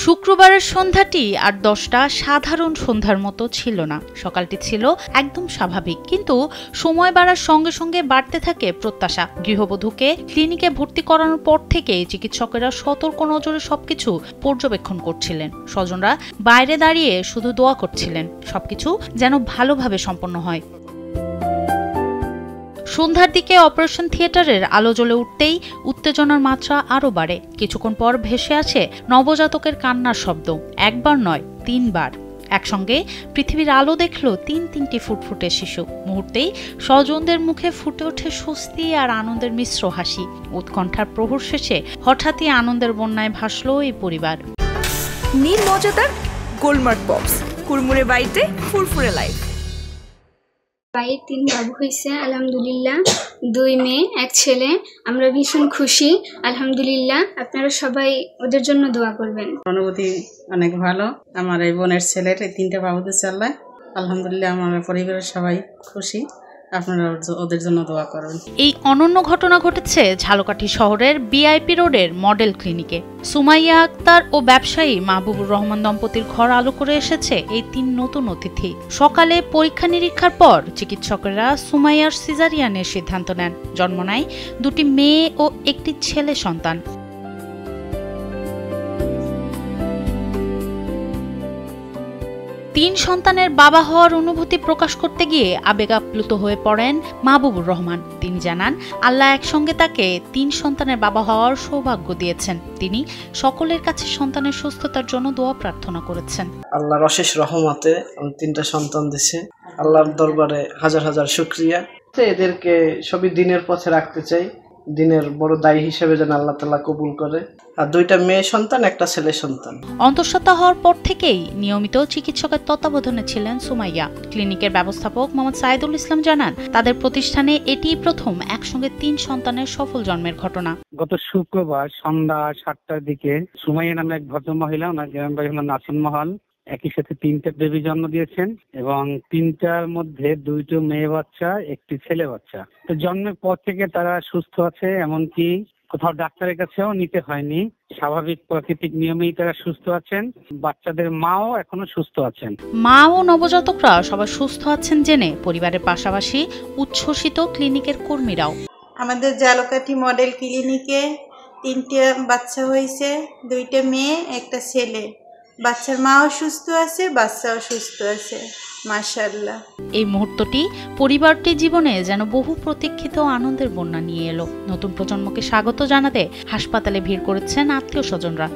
শুক্রবারের সন্ধ্যাটি আর 10টা সাধারণ সন্ধ্যার মতো ছিল না। সকালটি ছিল একদম স্বাভাবিক, কিন্তু সময় বাড়ার সঙ্গে সঙ্গে বাড়তে থাকে প্রত্যাশা। গৃহবধূকে ক্লিনিকে ভর্তি করানোর পর থেকেই চিকিৎসকেরা সতর্ক নজরে সবকিছু পর্যবেক্ষণ করছিলেন। স্বজনরা বাইরে দাঁড়িয়ে শুধু দোয়া করছিলেন সবকিছু যেন ভালোভাবে সম্পন্ন হয়। সন্ধ্যার দিকে অপারেশন থিয়েটারের আলো জ্বলে উঠতেই উত্তেজনার মাত্রা আরও বাড়ে। কিছুক্ষণ পর ভেসে আসে নবজাতকের কান্নার শব্দ। একবার নয়, 3 বার। একসঙ্গে পৃথিবীর আলো দেখল তিনটি ফুটফুটে শিশু। মুহূর্তেই স্বজনদের মুখে ফুটে ওঠে স্বস্তি আর আনন্দের মিশ্র হাসি। উৎকণ্ঠার প্রহর শেষে হঠাৎই আনন্দের বন্যায় ভাসল এই পরিবার। নীল মজাদার গোলমার্ক পপস, কুরমুরে বাইতে ফুরফুরে লাইফ। ভাইয়ের 3 বাবু হয়েছে, আলহামদুলিল্লাহ। 2 মেয়ে 1 ছেলে। আমরা ভীষণ খুশি, আলহামদুলিল্লাহ। আপনারা সবাই ওদের জন্য দোয়া করবেন। অনুভূতি অনেক ভালো। আমার এই বোনের ছেলের 3টা বাবু দিয়েছে আল্লাহ, আলহামদুলিল্লাহ। আমার পরিবারের সবাই খুশি, আপনারা ওদের জন্য দোয়া করবেন। এই অনন্য ঘটনা ঘটেছে ঝালকাঠি শহরের বিআইপি রোডের মডেল ক্লিনিকে। সুমাইয়া আক্তার ও ব্যবসায়ী মাহবুবুর রহমান দম্পতির ঘর আলো করে এসেছে এই 3 নতুন অতিথি। সকালে পরীক্ষা নিরীক্ষার পর চিকিৎসকেরা সুমাইয়ার সিজারিয়ানের সিদ্ধান্ত নেন। জন্ম নেয় 2টি মেয়ে ও 1টি ছেলে সন্তান। তিন সন্তানের বাবা হওয়ার অনুভূতি প্রকাশ করতে গিয়ে আবেগ আপ্লুত হয়ে পড়েন মাহবুবুর রহমান। তিনি জানান, আল্লাহ একসঙ্গে তাকে 3 সন্তানের বাবা হওয়ার সৌভাগ্য দিয়েছেন। তিনি সকলের কাছে সন্তানের সুস্থতার জন্য দোয়া প্রার্থনা করেছেন। আল্লাহর অশেষ রহমতে আমি 3টা সন্তান দিয়েছি। আল্লাহর দরবারে হাজার হাজার শুকরিয়া। এদেরকে সবই দিনের পথে রাখতে চাই, দিনের বড় দায়ী হিসেবে যেন আল্লাহ তাআলা কবুল করে। আর 2টা মেয়ে সন্তান, 1টা ছেলে সন্তান। অন্তঃসত্ত্বা হওয়ার পর থেকেই নিয়মিত চিকিৎসকের তত্ত্বাবধানে ছিলেন সুমাইয়া। ক্লিনিকের ব্যবস্থাপক মোহাম্মদ সাইদুল ইসলাম জানান, তাদের প্রতিষ্ঠানে এটিই প্রথম একসঙ্গে 3 সন্তানের সফল জন্মের ঘটনা। গত শুক্রবার সন্ধ্যা 7টার দিকে সুমাইয়া নামে এক ভদ্র মহিলা, ওনার গ্রামের বাড়ি হলো নাসিম মহল, একই সাথে 3টা বেবি জন্ম দিয়েছেন এবং 3টার মধ্যে 2টো মেয়ে বাচ্চা, 1টি ছেলে বাচ্চা। তো জন্মের পর থেকে তারা সুস্থ আছে, এমনকি কোথাও ডাক্তারের কাছেও নিতে হয়নি। স্বাভাবিক প্রাকৃতিক নিয়মেই তারা সুস্থ আছেন। বাচ্চাদের মাও এখনো সুস্থ আছেন। মা ও নবজাতকরা সবাই সুস্থ আছেন জেনে পরিবারের পাশাপাশি উচ্ছ্বসিত ক্লিনিকের কর্মীরাও। আমাদের ঝালকাঠি মডেল ক্লিনিকে 3টা বাচ্চা হয়েছে, 2টা মেয়ে 1টা ছেলে। বাচ্চার মাও সুস্থ আছে, বাচ্চাও সুস্থ আছে, মাশাআল্লাহ। এই মুহূর্তটি পরিবারটির জীবনে যেন বহু প্রতীক্ষিত আনন্দের বন্যা নিয়ে এলো। নতুন প্রজন্মকে স্বাগত জানাতে হাসপাতালে ভিড় করেছেন আত্মীয় স্বজনরা।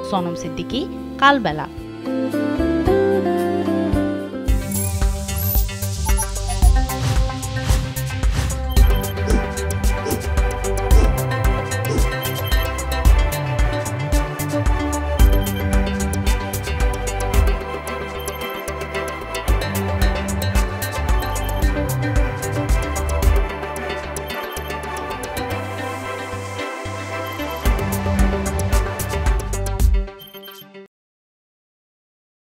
সনম সিদ্দিকী, কালবেলা।